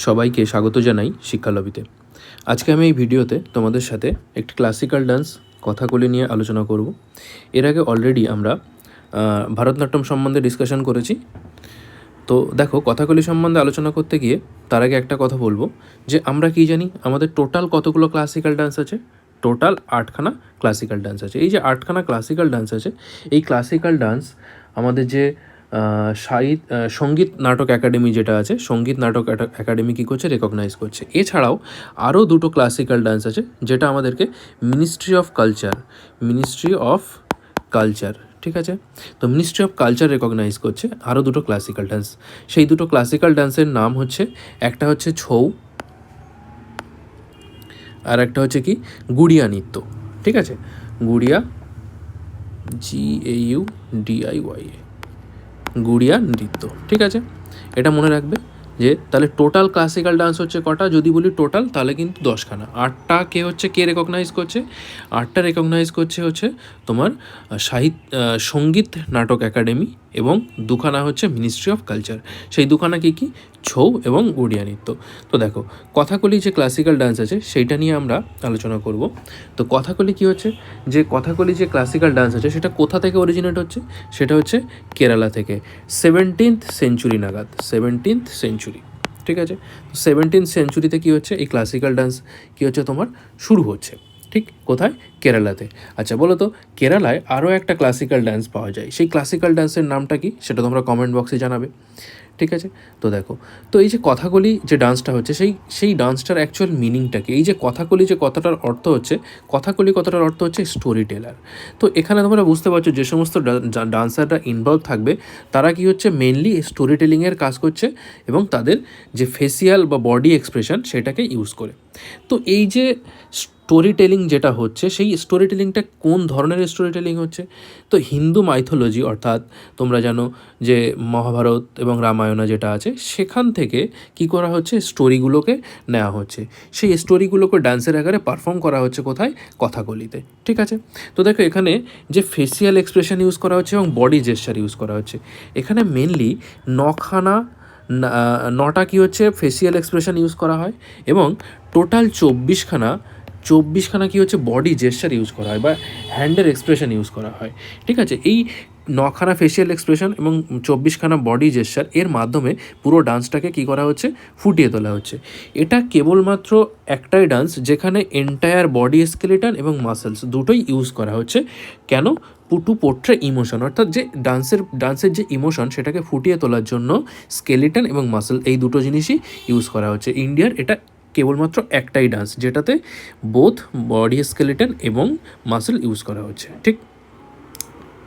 সবাইকে স্বাগত জানাই শিক্ষা লবিতে। আজকে আমি এই ভিডিওতে তোমাদের সাথে একটি ক্লাসিক্যাল ডান্স কথাকলি নিয়ে আলোচনা করব। এর আগে অলরেডি আমরা ভারতনাট্যম সম্বন্ধে ডিসকাশন করেছি। তো দেখো, কথাকলি সম্বন্ধে আলোচনা করতে গিয়ে তার আগে একটা কথা বলবো যে আমরা কি জানি আমাদের টোটাল কতগুলো ক্লাসিক্যাল ডান্স আছে। টোটাল 8খানা ক্লাসিক্যাল ডান্স আছে। এই যে 8খানা ক্লাসিক্যাল ডান্স আছে, এই ক্লাসিক্যাল ডান্স আমাদের যে সঙ্গীত নাটক একাডেমি যেটা আছে, সঙ্গীত নাটক একাডেমি কী করছে, রেকগনাইজ করছে। এছাড়াও আরও দুটো ক্লাসিক্যাল ডান্স আছে যেটা আমাদেরকে মিনিস্ট্রি অফ কালচার, ঠিক আছে। তো মিনিস্ট্রি অফ কালচার রেকগনাইজ করছে আরও দুটো ক্লাসিক্যাল ডান্স। সেই দুটো ক্লাসিক্যাল ডান্সের নাম হচ্ছে, একটা হচ্ছে ছৌ আর একটা হচ্ছে কি গুড়িয়া নৃত্য, ঠিক আছে। গুড়িয়া, GAUDIY, গুড়িয়া নৃত্য, ঠিক আছে। এটা মনে রাখবে যে তাহলে টোটাল ক্লাসিক্যাল ডান্স হচ্ছে কটা। যদি বলি টোটাল তাহলে কিন্তু 10খানা। 8টা কে রেকগনাইজ করছে? 8টা রেকগনাইজ করছে তোমার সঙ্গীত নাটক একাডেমি, এবং 2খানা হচ্ছে মিনিস্ট্রি অফ কালচার। সেই 2খানা কি ছৌ এবং গুড়িয়া নৃত্য। তো দেখো, কথাকলি যে ক্লাসিক্যাল ডান্স আছে সেইটা নিয়ে আমরা আলোচনা করব। তো কথাকলি কি হচ্ছে, যে কথাকলি যে ক্লাসিক্যাল ডান্স আছে সেটা কোথা থেকে অরিজিনেট হচ্ছে? সেটা হচ্ছে কেরালা থেকে, 17th সেঞ্চুরি নাগাদ, 17th সেঞ্চুরি, ঠিক আছে। তো 17th সেঞ্চুরিতে কী হচ্ছে, এই ক্লাসিক্যাল ডান্স কী হচ্ছে তোমার শুরু হচ্ছে, ঠিক কোথায়? কেরালাতে। আচ্ছা বলো তো, কেরালায় আরও একটা ক্লাসিক্যাল ডান্স পাওয়া যায়, সেই ক্লাসিক্যাল ডান্সের নামটা কি সেটা তোমরা কমেন্ট বক্সে জানাবে, ঠিক আছে। তো দেখো, তো এই যে কথাকলি যে ডান্সটা হচ্ছে সেই ডান্সটার অ্যাকচুয়াল মিনিংটা কি? এই যে কথাকলি যে কথাটার অর্থ হচ্ছে, কথাকলি কথাটার অর্থ হচ্ছে স্টোরি টেলার। তো এখানে তোমরা বুঝতে পারছো যে সমস্ত ডান্সাররা ইনভলভ থাকবে তারা কি হচ্ছে, মেনলি স্টোরি টেলিংয়ের কাজ করছে এবং তাদের যে ফেসিয়াল বা বডি এক্সপ্রেশন সেটাকে ইউজ করে। তো এই যে স্টোরি টেলিং যেটা হচ্ছে, সেই স্টোরি টেলিংটা কোন ধরনের স্টোরি টেলিং হচ্ছে? তো হিন্দু মাইথোলজি, অর্থাৎ তোমরা জানো যে মহাভারত এবং রামায়ণা যেটা আছে, সেখান থেকে কি করা হচ্ছে, স্টোরিগুলোকে নেওয়া হচ্ছে। সেই স্টোরিগুলোকে ডান্সের আকারে পারফর্ম করা হচ্ছে কোথায়? কথাকলিতে, ঠিক আছে। তো দেখো, এখানে যে ফেসিয়াল এক্সপ্রেশন ইউজ করা হচ্ছে এবং বডি জেস্চার ইউজ করা হচ্ছে, এখানে মেনলি 9টা কি হচ্ছে ফেসিয়াল এক্সপ্রেশন ইউজ করা হয়, এবং টোটাল 24খানা কি হচ্ছে বডি জেস্চার ইউজ করা হয় বা হ্যান্ডের এক্সপ্রেশন ইউজ করা হয়, ঠিক আছে। এই 9খানা ফেসিয়াল এক্সপ্রেশন এবং 24খানা বডি জেস্চার এর মাধ্যমে পুরো ডান্সটাকে কি করা হচ্ছে, ফুটিয়ে তোলা হচ্ছে। এটা কেবলমাত্র একটাই ডান্স যেখানে এন্টায়ার বডি স্কেলেটন এবং মাসেলস দুটোই ইউজ করা হচ্ছে। কেন? টু পোট্রে ইমোশন, অর্থাৎ যে ডান্সের যে ইমোশন সেটাকে ফুটিয়ে তোলার জন্য স্কেলেটন এবং মাসেল এই দুটো জিনিসই ইউজ করা হচ্ছে। ইন্ডিয়ার এটা কেবলমাত্র একটাই ডান্স যেটাতে বোথ বডি স্কেলেটন এবং মাসেল ইউজ করা হচ্ছে, ঠিক।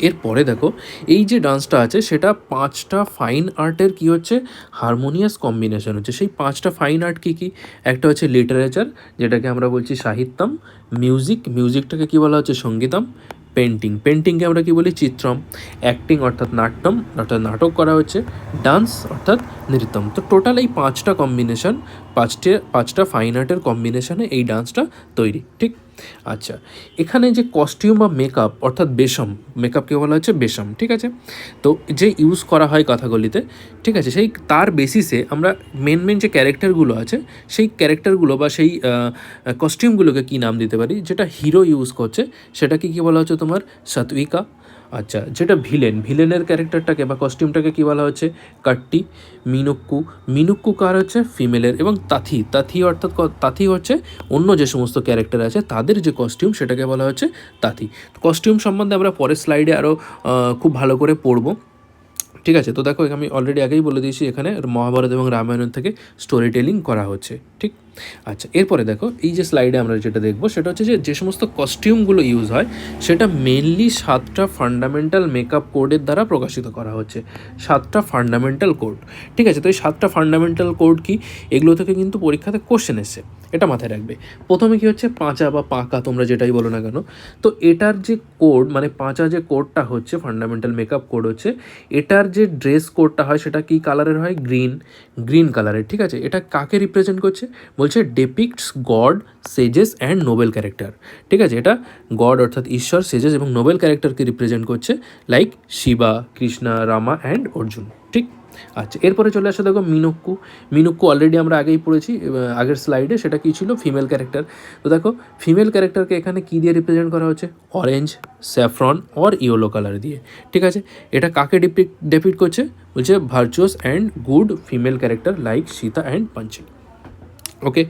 এরপরে দেখো, এই যে ডান্সটা আছে সেটা 5টা ফাইন আর্টের কি হচ্ছে, হারমোনিয়াস কম্বিনেশন হচ্ছে। সেই 5টা ফাইন আর্ট কী? একটা হচ্ছে লিটারেচার, যেটাকে আমরা বলছি সাহিত্যম। মিউজিকটাকে কি বলা হচ্ছে, সঙ্গীতম। পেন্টিংকে আমরা কি বলি, চিত্রম। অ্যাক্টিং অর্থাৎ নাট্যম, অর্থাৎ নাটক করা হচ্ছে। ডান্স অর্থাৎ নৃত্যম। তো টোটাল এই 5টা কম্বিনেশন, 5টা ফাইন আর্টের কম্বিনেশনে এই ডান্সটা তৈরি, ঠিক। আচ্ছা, এখানে যে কস্টিউম বা মেকআপ অর্থাৎ বেশম, মেকআপকে বলা হচ্ছে বেশম, ঠিক আছে। তো যে ইউজ করা হয় কথাকলিতে, ঠিক আছে, সেই তার বেসিসে আমরা মেন যে ক্যারেক্টারগুলো আছে সেই ক্যারেক্টারগুলো বা সেই কস্টিউমগুলোকে কী নাম দিতে পারি? যেটা হিরো ইউজ করছে সেটাকে কী বলা হচ্ছে তোমার, সাত্বিকা। আচ্ছা, যেটা ভিলেনের ক্যারেক্টারটাকে বা কস্টিউমটাকে কী বলা হচ্ছে, কাট্টি। মিনুক্কু কার হচ্ছে, ফিমেলের। এবং তাথি অর্থাৎ তাথি হচ্ছে অন্য যে সমস্ত ক্যারেক্টার আছে তাদের যে কস্টিউম সেটাকে বলা হচ্ছে তাথি। কস্টিউম সম্বন্ধে আমরা পরের স্লাইডে আরও খুব ভালো করে পড়বো, ঠিক আছে। তো দেখো, আমি অলরেডি আগেই বলে দিয়েছি এখানে মহাভারত এবং রামায়ণ থেকে স্টোরি টেলিং করা হচ্ছে, ঠিক। আচ্ছা, এরপরে দেখো, এই যে স্লাইডে আমরা যেটা দেখবো সেটা হচ্ছে যে সমস্ত কস্টিউমগুলো ইউজ হয় সেটা মেনলি 7টা ফান্ডামেন্টাল মেকআপ কোডের দ্বারা প্রকাশিত করা হচ্ছে। 7টা ফান্ডামেন্টাল কোড, ঠিক আছে। তো এই 7টা ফান্ডামেন্টাল কোড কি, এগুলো থেকে কিন্তু পরীক্ষাতে কোশ্চেন এসছে, এটা মাথায় রাখবে। প্রথমে কি হচ্ছে, পাঁচা বা পাকা তোমরা যেটাই বলো না কেন, তো এটার যে কোড মানে পাঁচা যে কোডটা হচ্ছে, ফান্ডামেন্টাল মেকআপ কোড হচ্ছে, এটার যে ড্রেস কোডটা হয় সেটা কি কালারের হয়, গ্রিন কালারের, ঠিক আছে। এটা কাকে রিপ্রেজেন্ট করছে? বলছে depicts God, sages and noble character, ঠিক আছে। এটা গড অর্থাৎ ঈশ্বর, সেজেস এবং নোবেল ক্যারেক্টারকে রিপ্রেজেন্ট করছে, লাইক শিবা, কৃষ্ণা, রামা অ্যান্ড অর্জুন, ঠিক। আচ্ছা, এরপরে চলে আসে দেখো মিনুক্কু। মিনুক্কু অলরেডি আমরা আগেই পড়েছি আগের স্লাইডে, সেটা কী ছিল, ফিমেল ক্যারেক্টার। তো দেখো ফিমেল ক্যারেক্টারকে এখানে কী দিয়ে রিপ্রেজেন্ট করা হচ্ছে, orange, saffron or yellow colour দিয়ে। ঠিক আছে, এটা কাকে ডেপিক্ট করছে, বলছে virtuous and good female character like Sita and Panchali. Okay,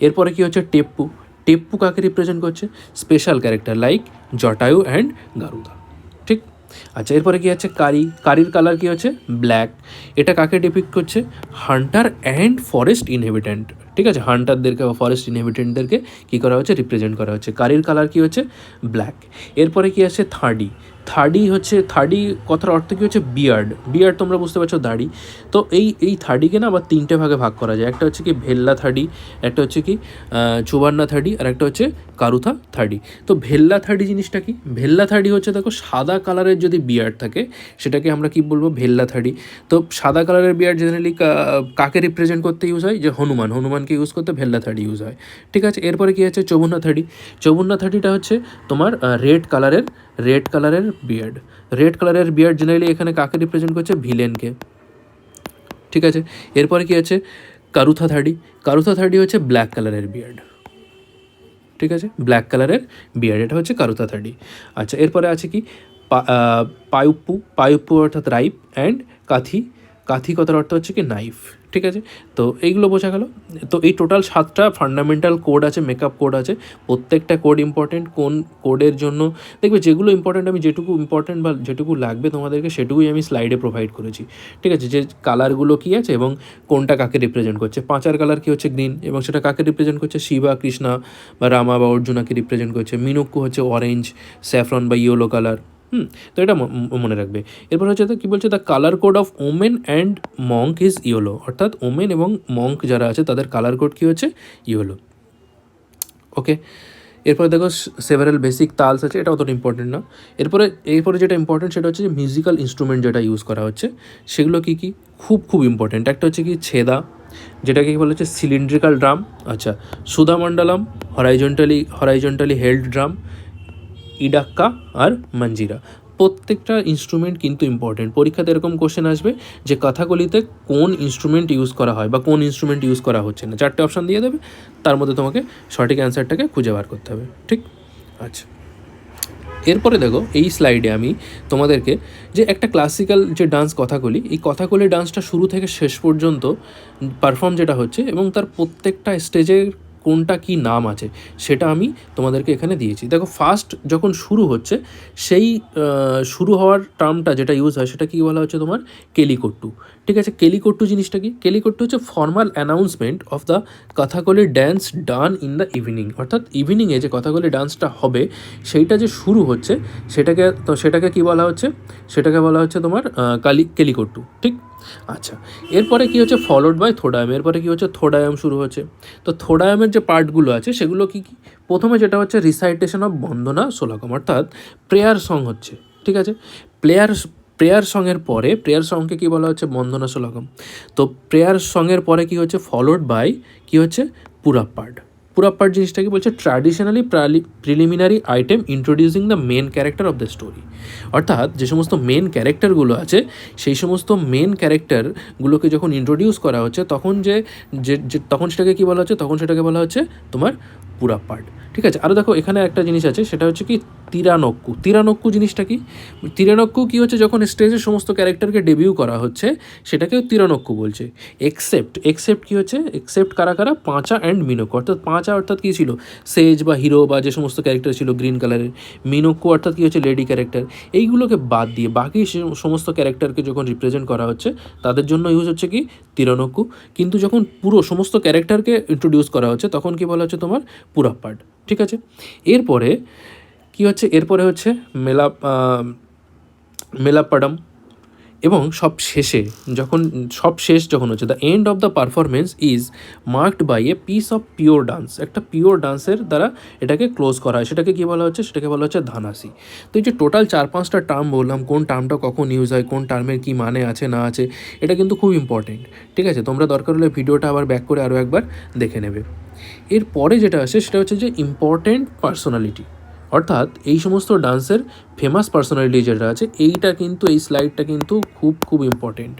এরপরে কী হচ্ছে টেপ্পু। টেপ্পু কাকে রিপ্রেজেন্ট করছে, special character like Jatayu and Garuda. ঠিক। আচ্ছা, এরপরে কী আছে কারি। কারির কালার কী হচ্ছে, ব্ল্যাক। এটা কাকে ডিপিক্ট করছে, হান্টার অ্যান্ড ফরেস্ট ইনহেবিট্যান্ট। ঠিক আছে, হান্টারদেরকে বা ফরেস্ট ইনহেবিটেন্টদেরকে কী করা হচ্ছে, রিপ্রেজেন্ট করা হচ্ছে। কারির কালার কী হচ্ছে, ব্ল্যাক। এরপরে কী আছে থার্ডি। থার্ডি কথার অর্থ কী হচ্ছে, বিয়ার্ড। বিয়ার্ড তোমরা বুঝতে পারছো, দাড়ি। তো এই থার্ডিকে না আবার 3টে ভাগে ভাগ করা যায়। একটা হচ্ছে কি ভেল্লা থার্ডি, একটা হচ্ছে কি চুবান্না থার্ডি, আর একটা হচ্ছে কারুথা থার্ডি। তো ভেল্লা থার্ডি জিনিসটা কি, ভেল্লা থার্ডি হচ্ছে দেখো সাদা কালারের যদি বিয়ার্ড থাকে সেটাকে আমরা কি বলবো, ভেল্লা থার্ডি। তো সাদা কালারের বিয়ার্ড জেনারেলি কাকে রিপ্রেজেন্ট করতে ইউজ হয়, যে হনুমানকে ইউজ করতে ভেল্লা থার্ডি ইউজ হয়। ঠিক আছে, এরপরে কী আছে চৌবন্না থার্ডি। চৌবন্না থার্ডিটা হচ্ছে তোমার রেড কালারের বিয়ার্ড। রেড কালারের বিয়ার্ড জেনারেলি এখানে কাকে রিপ্রেজেন্ট করছে, ভিলেনকে। ঠিক আছে, এরপরে কি আছে কারুথা থার্ডি। কারুথা থার্ডি হচ্ছে ব্ল্যাক কালারের বিয়ার্ড। ঠিক আছে, ব্ল্যাক কালারের বিয়ার্ড, এটা হচ্ছে কারুথা থার্ডি। আচ্ছা, এরপরে আছে কি পায়ুপ্পু অর্থাৎ রাইপ অ্যান্ড কাথি কথার অর্থ হচ্ছে কি নাইফ। ঠিক আছে, তো এইগুলো বোঝা গেল। তো এই টোটাল 7টা ফান্ডামেন্টাল কোড আছে, মেকআপ কোড আছে। প্রত্যেকটা কোড ইম্পর্টেন্ট। কোন কোডের জন্য দেখবে যেগুলো ইম্পর্টেন্ট, আমি যেটুকু ইম্পর্টেন্ট বা যেটুকু লাগবে তোমাদেরকে সেটুকুই আমি স্লাইডে প্রোভাইড করেছি। ঠিক আছে, যে কালারগুলো কী আছে এবং কোনটা কাকে রিপ্রেজেন্ট করছে। পাঁচার কালার কী হচ্ছে, গ্রিন, এবং সেটা কাকে রিপ্রেজেন্ট করছে, শিবা, কৃষ্ণা বা রামা বা অর্জুনাকে রিপ্রেজেন্ট করছে। মিনুক্কু হচ্ছে অরেঞ্জ, স্যাফরন বা ইয়েলো কালার। তো এটা মনে রাখবে। এরপর হচ্ছে কী বলছে, the colour code of women and Monk is yellow, অর্থাৎ ওমেন এবং মঙ্ক যারা আছে তাদের কালার কোড কী হচ্ছে, ইয়েলো। ওকে, এরপরে দেখো সেভারাল বেসিক তালস আছে, এটা অতটা ইম্পর্টেন্ট না। এরপরে যেটা ইম্পর্টেন্ট সেটা হচ্ছে যে মিউজিক্যাল ইনস্ট্রুমেন্ট যেটা ইউজ করা হচ্ছে সেগুলো কী কী, খুব ইম্পর্টেন্ট। একটা হচ্ছে কি ছেদা, যেটাকে কী বলা হচ্ছে সিলিন্ড্রিক্যাল ড্রাম। আচ্ছা, সুধামণ্ডলম, হরাইজন্টালি হেল্ড ড্রাম, ইডাক্কা আর মঞ্জিরা। প্রত্যেকটা ইনস্ট্রুমেন্ট কিন্তু ইম্পর্টেন্ট। পরীক্ষাতে এরকম কোশ্চেন আসবে যে কথাগুলিতে কোন ইনস্ট্রুমেন্ট ইউজ করা হয় বা কোন ইনস্ট্রুমেন্ট ইউজ করা হচ্ছে না, 4টে অপশান দিয়ে দেবে, তার মধ্যে তোমাকে সঠিক অ্যান্সারটাকে খুঁজে বার করতে হবে। ঠিক। আচ্ছা, এরপরে দেখো এই স্লাইডে আমি তোমাদেরকে যে একটা ক্লাসিক্যাল যে ডান্স কথাকলি, এই কথাকলি ডান্সটা শুরু থেকে শেষ পর্যন্ত পারফর্ম যেটা হচ্ছে এবং তার প্রত্যেকটা স্টেজের কোনটা কি নাম আছে সেটা আমি তোমাদেরকে এখানে দিয়েছি। দেখো ফার্স্ট যখন শুরু হচ্ছে সেই শুরু হওয়ার টার্মটা যেটা ইউজ হয় সেটা কী বলা হচ্ছে তোমার, কেলিকট্টু। ঠিক আছে, কেলিকট্টু জিনিসটা কি, কেলিকট্টু হচ্ছে formal announcement of the Kathakali dance done in the evening, অর্থাৎ ইভিনিংয়ে যে কথাকলি ডান্সটা হবে সেইটা যে শুরু হচ্ছে সেটাকে কী বলা হচ্ছে, সেটাকে বলা হচ্ছে তোমার কেলিকট্টু। ঠিক। আচ্ছা, এরপরে কী হচ্ছে ফলোড বাই থোডায়াম। এরপরে কী হচ্ছে থোডায়াম শুরু হচ্ছে। তো থোডায়ামের যে পার্টগুলো আছে সেগুলো কী কী, প্রথমে যেটা হচ্ছে রিসাইটেশন অফ বন্দনা সোলাকম, অর্থাৎ প্রেয়ার সং হচ্ছে। ঠিক আছে, প্রেয়ার সঙের পরে, প্রেয়ার সঙকে কী বলা হচ্ছে, বন্দনা সোলাকম। তো প্রেয়ার সঙের পরে কী হচ্ছে ফলোড বাই কী হচ্ছে পুরাপ্পাড। পুরাপ্পাড জিনিসটা কি বলছে, traditionally preliminary item introducing the main character of the story. অর্থাৎ যে সমস্ত মেন ক্যারেক্টারগুলো আছে সেই সমস্ত মেন ক্যারেক্টারগুলোকে যখন ইন্ট্রোডিউস করা হচ্ছে তখন তখন সেটাকে কী বলা হচ্ছে, তখন সেটাকে বলা হচ্ছে তোমার পুরাপ্পাড। ঠিক আছে, আরও দেখো এখানে একটা জিনিস আছে সেটা হচ্ছে কি তিরানক্কু জিনিসটা কি, তিরানক্কু কী হচ্ছে, যখন স্টেজে সমস্ত ক্যারেক্টারকে ডেবিউ করা হচ্ছে সেটাকেও তিরানক্কু বলছে। এক্সেপ্ট কী হচ্ছে, এক্সেপ্ট কারা, পাঁচা অ্যান্ড মিনক্কু। অর্থাৎ পাঁচা অর্থাৎ কী ছিল, সেজ বা হিরো বা যে সমস্ত ক্যারেক্টার ছিল গ্রিন কালারের। মিনক্কু অর্থাৎ কী হচ্ছে, লেডি ক্যারেক্টার। এইগুলোকে বাদ দিয়ে বাকি সমস্ত ক্যারেক্টারকে যখন রিপ্রেজেন্ট করা হচ্ছে তাদের জন্য ইউজ হচ্ছে কি তিরানক্কু। কিন্তু যখন পুরো সমস্ত ক্যারেক্টারকে ইন্ট্রোডিউস করা হচ্ছে তখন কী বলা হচ্ছে তোমার পুরাপ্পাড। ঠিক আছে, এরপরে কী হচ্ছে, এরপরে হচ্ছে মেলাপ্পাডাম। এবং সব শেষ যখন হচ্ছে the end of the performance is marked by a piece of pure dance. একটা পিওর ডান্সের দ্বারা এটাকে ক্লোজ করা হয়, সেটাকে কী বলা হচ্ছে, সেটাকে বলা হচ্ছে ধানাসি। তো এই যে টোটাল 4-5টা টার্ম বললাম, কোন টার্মটা কখন ইউজ হয়, কোন টার্মের কী মানে আছে না আছে, এটা কিন্তু খুব ইম্পর্টেন্ট। ঠিক আছে, তোমরা দরকার হলে ভিডিওটা আবার ব্যাক করে আরও একবার দেখে নেবে। এরপরে যেটা আসে সেটা হচ্ছে যে ইম্পর্টেন্ট পার্সোনালিটি, অর্থাৎ এই সমস্ত ডান্সের ফেমাস পার্সোনালিটি যেটা আছে এইটা কিন্তু এই স্লাইডটা কিন্তু খুব ইম্পর্টেন্ট,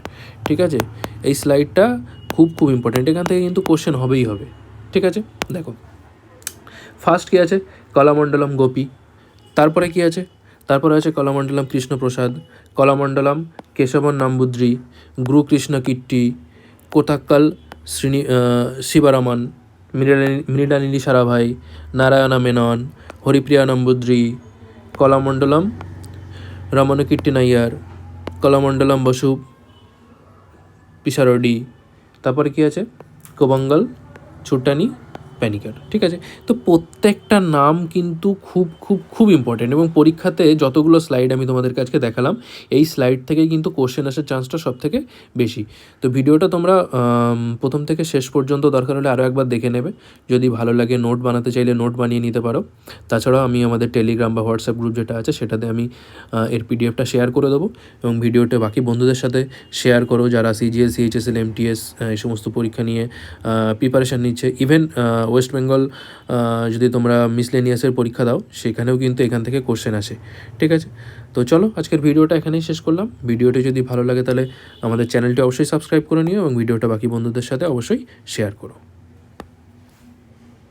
ঠিক আছে? এই স্লাইডটা খুব ইম্পর্টেন্ট, এখান থেকে কিন্তু কোশ্চেন হবেই হবে, ঠিক আছে? দেখো ফার্স্ট কী আছে, কলামণ্ডলম গোপী, তারপরে কি আছে, তারপরে আছে কলামণ্ডলম কৃষ্ণপ্রসাদ, কলামণ্ডলম কেশবন নাম্বুদ্রি, গুরুকৃষ্ণ কীর্তি, কোথাক্কাল শিবারামন, মৃণালিনী সারাভাই, নারায়ণা মেনন, হরিপ্রিয়া নাম্বুদ্রি, কলামণ্ডলম রমণকীর্তি নাইয়ার, কলামণ্ডলম বসু পিসারডি, তারপরে কি আছে কোবাঙ্গল ছুটানি প্যানিকার, ঠিক আছে? তো প্রত্যেকটা নাম কিন্তু খুব ইম্পর্টেন্ট, এবং পরীক্ষাতে যতগুলো স্লাইড আমি তোমাদেরকে আজকে দেখালাম এই স্লাইড থেকেই কিন্তু কোশ্চেন আসার চান্সটা সব থেকে বেশি। তো ভিডিওটা তোমরা প্রথম থেকে শেষ পর্যন্ত দরকার হলে আরও একবার দেখে নেবে, যদি ভালো লাগে নোট বানাতে চাইলে নোট বানিয়ে নিতে পারো। তাছাড়াও আমি আমাদের টেলিগ্রাম বা হোয়াটসঅ্যাপ গ্রুপ যেটা আছে সেটাতে আমি এর পিডিএফটা শেয়ার করে দেবো, এবং ভিডিওটা বাকি বন্ধুদের সাথে শেয়ার করো যারা সিজিএল, সিএইচএসএল, এমটিএস এই সমস্ত পরীক্ষা নিয়ে প্রিপারেশান নিচ্ছে। ইভেন ওয়েস্ট বেঙ্গল যদি তোমরা মিসলেনিয়াসের পরীক্ষা দাও সেখানেও কিন্তু এখান থেকে কোশ্চেন আসে, ঠিক আছে? তো চলো আজকের ভিডিওটা এখানেই শেষ করলাম। ভিডিওটি যদি ভালো লাগে তাহলে আমাদের চ্যানেলটি অবশ্যই সাবস্ক্রাইব করে নিও এবং ভিডিওটা বাকি বন্ধুদের সাথে অবশ্যই শেয়ার করো।